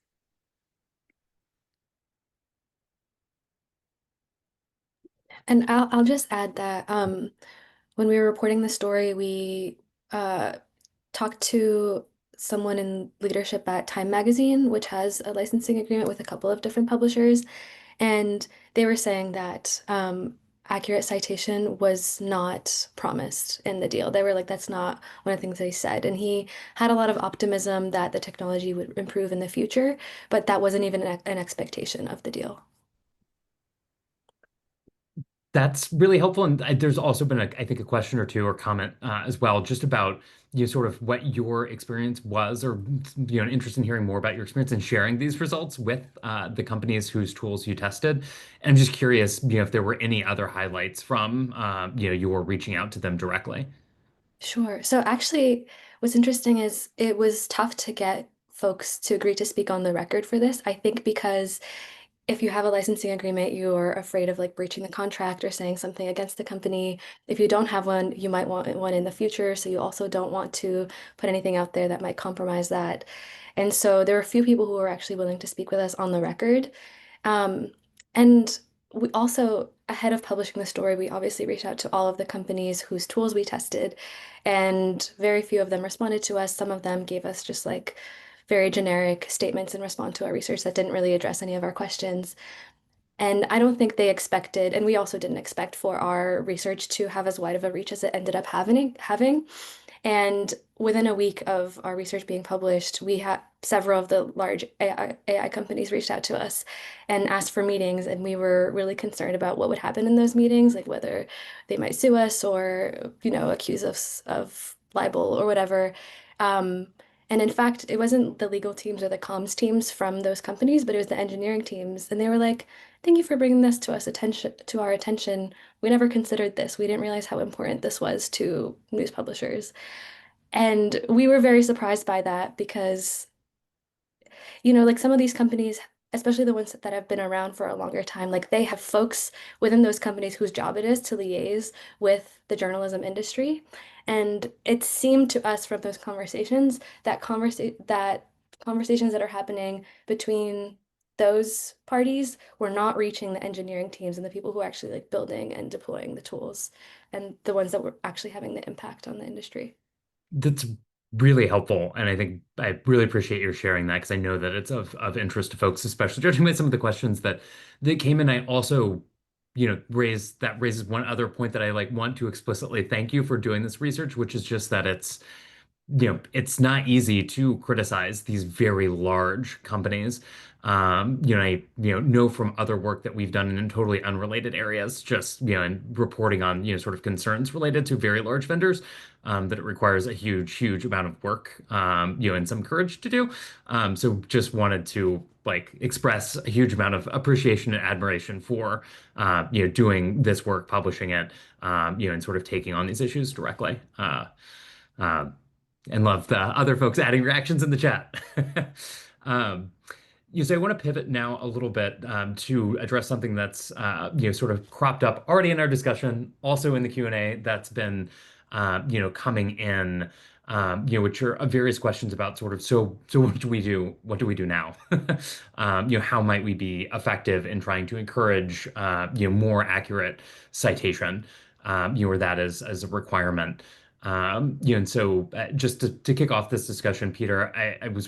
And I'll just add that when we were reporting the story, we talked to someone in leadership at Time Magazine, which has a licensing agreement with a couple of different publishers, and they were saying that accurate citation was not promised in the deal. They were like, that's not one of the things they said. And he had a lot of optimism that the technology would improve in the future, but that wasn't even an expectation of the deal. That's really helpful. And there's also been, I think, a question or two or comment as well, just about sort of what your experience was, or an interest in hearing more about your experience and sharing these results with the companies whose tools you tested. And I'm just curious, if there were any other highlights from your reaching out to them directly. Sure. So actually, what's interesting is it was tough to get folks to agree to speak on the record for this. I think because if you have a licensing agreement, you're afraid of like breaching the contract or saying something against the company. If you don't have one, you might want one in the future. So you also don't want to put anything out there that might compromise that. And so there were a few people who were actually willing to speak with us on the record. And we also, ahead of publishing the story, we obviously reached out to all of the companies whose tools we tested, and very few of them responded to us. Some of them gave us just like very generic statements in response to our research that didn't really address any of our questions. And I don't think they expected, and we also didn't expect for our research to have as wide of a reach as it ended up having. And within a week of our research being published, we had several of the large AI companies reached out to us and asked for meetings. And we were really concerned about what would happen in those meetings, like whether they might sue us or, accuse us of libel or whatever. And in fact, it wasn't the legal teams or the comms teams from those companies, but it was the engineering teams. And they were like, "Thank you for bringing this to our attention. We never considered this. We didn't realize how important this was to news publishers." And we were very surprised by that because, like some of these companies, especially the ones that have been around for a longer time, like they have folks within those companies whose job it is to liaise with the journalism industry. And it seemed to us from those conversations that conversations that are happening between those parties were not reaching the engineering teams and the people who are actually like building and deploying the tools and the ones that were actually having the impact on the industry. That's really helpful. And I think I really appreciate your sharing that, because I know that it's of interest to folks, especially judging by some of the questions that came in. I also, raises one other point that I want to explicitly thank you for doing this research, which is just that it's it's not easy to criticize these very large companies. I know from other work that we've done in totally unrelated areas, just and reporting on sort of concerns related to very large vendors, that it requires a huge amount of work, and some courage to do. So just wanted to express a huge amount of appreciation and admiration for doing this work, publishing it, and sort of taking on these issues directly. Uh, and love the other folks adding reactions in the chat. Um, so I want to pivot now a little bit to address something that's sort of cropped up already in our discussion, also in the Q&A that's been coming in, which are various questions about sort of so what do we do? What do we do now? How might we be effective in trying to encourage more accurate citation, or that as a requirement. And so just to kick off this discussion, Peter, I would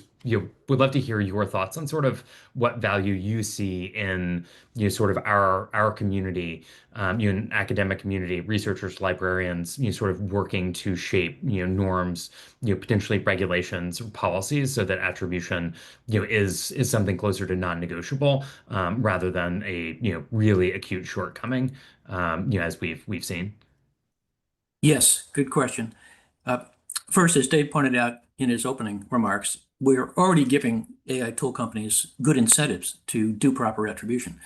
love to hear your thoughts on sort of what value you see in sort of our community, in academic community, researchers, librarians, sort of working to shape norms, potentially regulations, policies, so that attribution is something closer to non-negotiable, rather than a really acute shortcoming, as we've seen. Yes, good question. First, as Dave pointed out in his opening remarks, we're already giving AI tool companies good incentives to do proper attribution.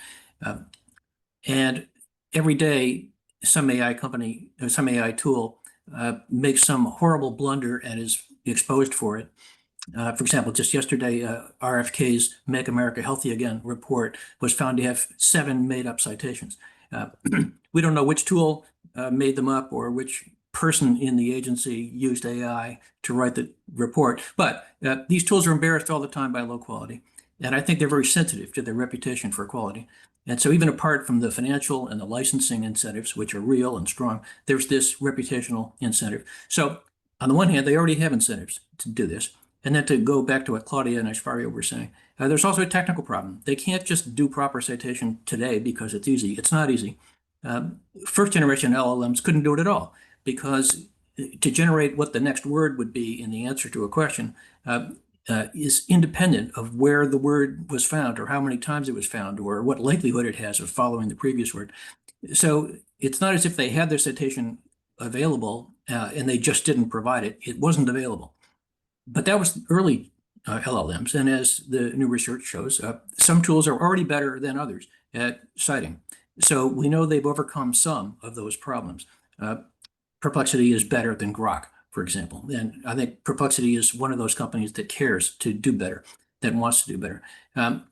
And every day, some AI company or some AI tool makes some horrible blunder and is exposed for it. For example, just yesterday, RFK's Make America Healthy Again report was found to have 7 made-up citations. We don't know which tool made them up or which person in the agency used AI to write the report, but these tools are embarrassed all the time by low quality. And I think they're very sensitive to their reputation for quality. And so even apart from the financial and the licensing incentives, which are real and strong, there's this reputational incentive. So on the one hand, they already have incentives to do this. And then to go back to what Klaudia and Aisvarya were saying, there's also a technical problem. They can't just do proper citation today because it's easy. It's not easy. First generation LLMs couldn't do it at all, because to generate what the next word would be in the answer to a question is independent of where the word was found or how many times it was found or what likelihood it has of following the previous word. So it's not as if they had their citation available and they just didn't provide it. It wasn't available. But that was early LLMs. And as the new research shows, some tools are already better than others at citing. So we know they've overcome some of those problems. Perplexity is better than Grok, for example. And I think Perplexity is one of those companies that cares to do better, that wants to do better. By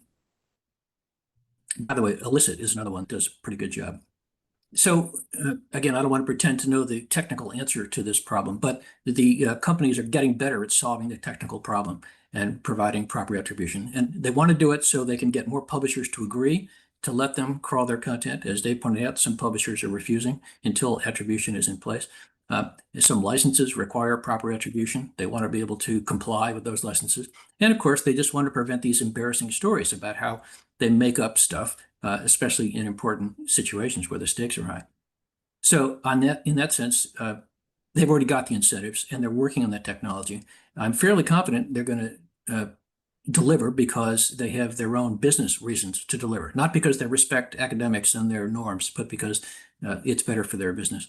the way, Elicit is another one that does a pretty good job. So again, I don't want to pretend to know the technical answer to this problem, but the companies are getting better at solving the technical problem and providing proper attribution. And they want to do it so they can get more publishers to agree to let them crawl their content. As Dave pointed out, some publishers are refusing until attribution is in place. Some licenses require proper attribution. They want to be able to comply with those licenses. And of course, they just want to prevent these embarrassing stories about how they make up stuff, especially in important situations where the stakes are high. So in that sense, they've already got the incentives and they're working on that technology. I'm fairly confident they're going to deliver because they have their own business reasons to deliver, not because they respect academics and their norms, but because it's better for their business.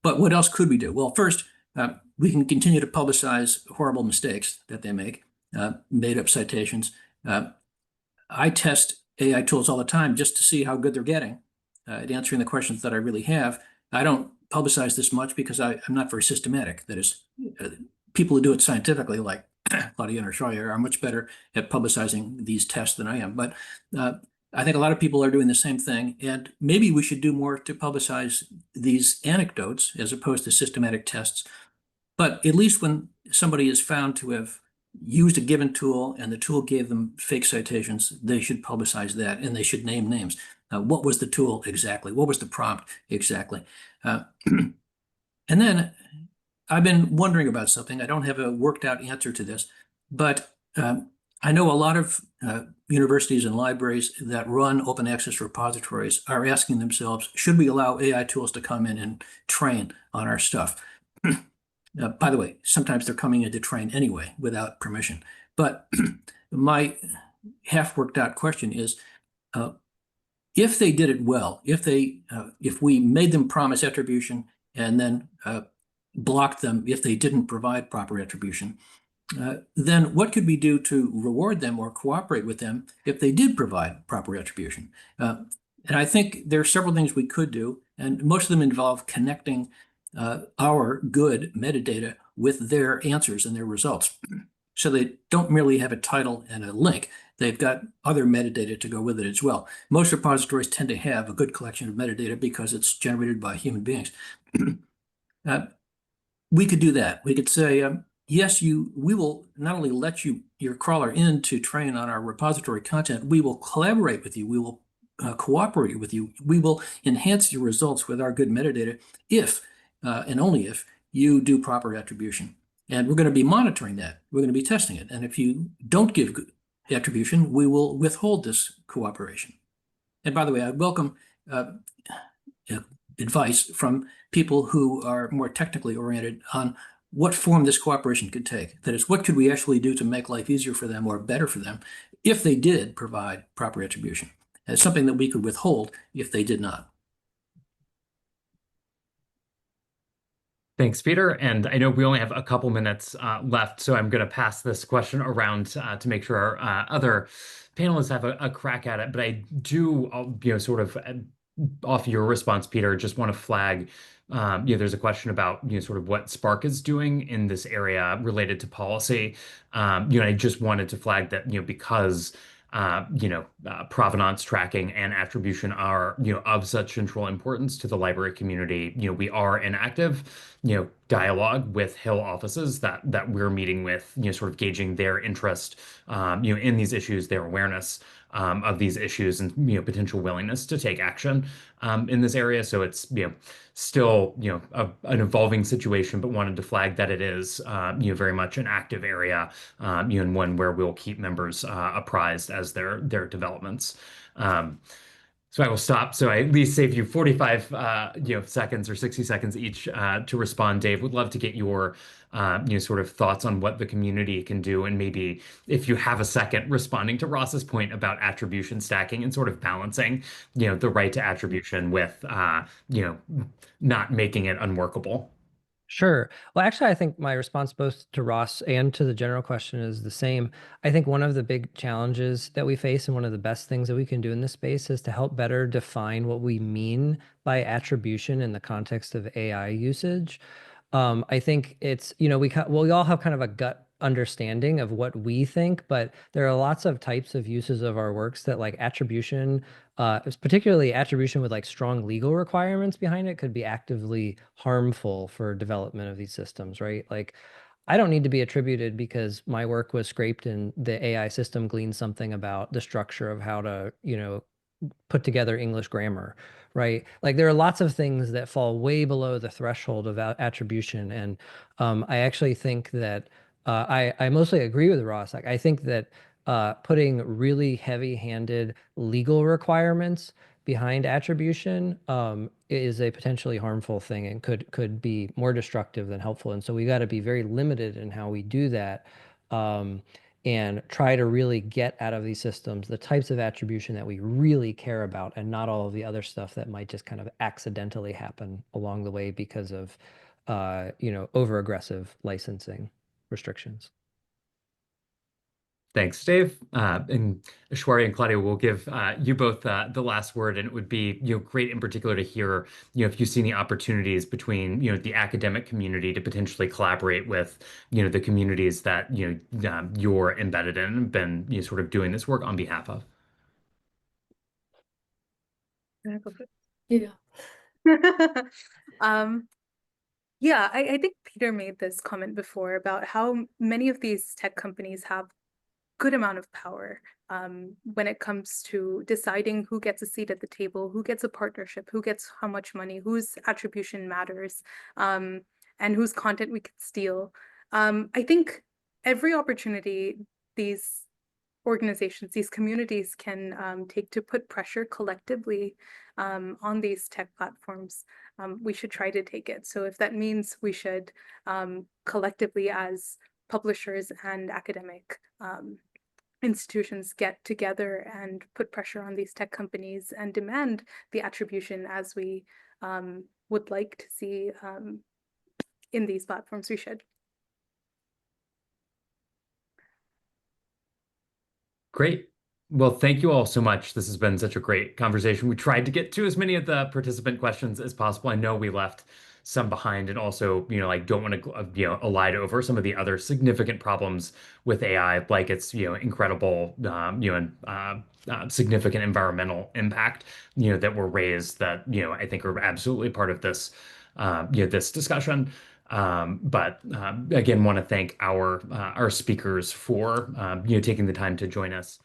But what else could we do? Well, first, we can continue to publicize horrible mistakes that they make, made up citations. I test AI tools all the time just to see how good they're getting at answering the questions that I really have. I don't publicize this much because I'm not very systematic. That is, people who do it scientifically, like Klaudia and Aisvarya, are much better at publicizing these tests than I am. But I think a lot of people are doing the same thing, and maybe we should do more to publicize these anecdotes as opposed to systematic tests. But at least when somebody is found to have used a given tool and the tool gave them fake citations, they should publicize that and they should name names. What was the tool exactly? What was the prompt exactly? And then I've been wondering about something. I don't have a worked out answer to this, but I know a lot of universities and libraries that run open access repositories are asking themselves, should we allow AI tools to come in and train on our stuff? By the way, sometimes they're coming in to train anyway without permission. But my half-worked out question is, if they did it well, if we made them promise attribution and then blocked them if they didn't provide proper attribution, then what could we do to reward them or cooperate with them if they did provide proper attribution? And I think there are several things we could do, and most of them involve connecting our good metadata with their answers and their results. So they don't merely have a title and a link. They've got other metadata to go with it as well. Most repositories tend to have a good collection of metadata because it's generated by human beings. We could do that. We could say, yes, we will not only let your crawler in to train on our repository content, we will collaborate with you. We will cooperate with you. We will enhance your results with our good metadata if and only if you do proper attribution. And we're going to be monitoring that. We're going to be testing it. And if you don't give good attribution, we will withhold this cooperation. And by the way, I welcome advice from people who are more technically oriented on what form this cooperation could take. That is, what could we actually do to make life easier for them or better for them if they did provide proper attribution? As something that we could withhold if they did not. Thanks, Peter. And I know we only have a couple minutes left, so I'm going to pass this question around to make sure our other panelists have a crack at it. But I do, sort of off your response, Peter, just want to flag, there's a question about, sort of what SPARC is doing in this area related to policy. I just wanted to flag that, because provenance tracking and attribution are, of such central importance to the library community. We are in active, dialogue with Hill offices that we're meeting with, sort of gauging their interest, in these issues, their awareness of these issues, and potential willingness to take action in this area. So it's still an evolving situation, but wanted to flag that it is very much an active area, and one where we'll keep members apprised as their developments. So I will stop. So I at least save you 45 seconds or 60 seconds each to respond. Dave, would love to get your sort of thoughts on what the community can do, and maybe if you have a second, responding to Ross's point about attribution stacking and sort of balancing the right to attribution with not making it unworkable. Sure. Well, actually, I think my response both to Ross and to the general question is the same. I think one of the big challenges that we face and one of the best things that we can do in this space is to help better define what we mean by attribution in the context of AI usage. I think it's, we all have kind of a gut understanding of what we think, but there are lots of types of uses of our works that, like, attribution, particularly attribution with like strong legal requirements behind it, could be actively harmful for development of these systems, right? Like, I don't need to be attributed because my work was scraped and the AI system gleaned something about the structure of how to, put together English grammar, right? Like, there are lots of things that fall way below the threshold of attribution. And I actually think that I mostly agree with Ross. Like, I think that putting really heavy-handed legal requirements behind attribution is a potentially harmful thing and could be more destructive than helpful. And so we got to be very limited in how we do that, and try to really get out of these systems the types of attribution that we really care about, and not all of the other stuff that might just kind of accidentally happen along the way because of over-aggressive licensing restrictions. Thanks, Dave. And Aisvarya and Klaudia will give you both the last word, and it would be great in particular to hear if you see any opportunities between the academic community to potentially collaborate with the communities that you're embedded in and been sort of doing this work on behalf of. Yeah. Yeah, I think Peter made this comment before about how many of these tech companies have good amount of power when it comes to deciding who gets a seat at the table, who gets a partnership, who gets how much money, whose attribution matters, and whose content we could steal. I think every opportunity these organizations, these communities can take to put pressure collectively on these tech platforms we should try to take it. So if that means we should collectively as publishers and academic institutions get together and put pressure on these tech companies and demand the attribution as we would like to see in these platforms, we should. Great. Well, thank you all so much. This has been such a great conversation. We tried to get to as many of the participant questions as possible. I know we left some behind, and also, like, don't want to, elide over some of the other significant problems with AI, like its, incredible, and significant environmental impact, that were raised that, I think are absolutely part of this, this discussion. But again, want to thank our speakers for taking the time to join us.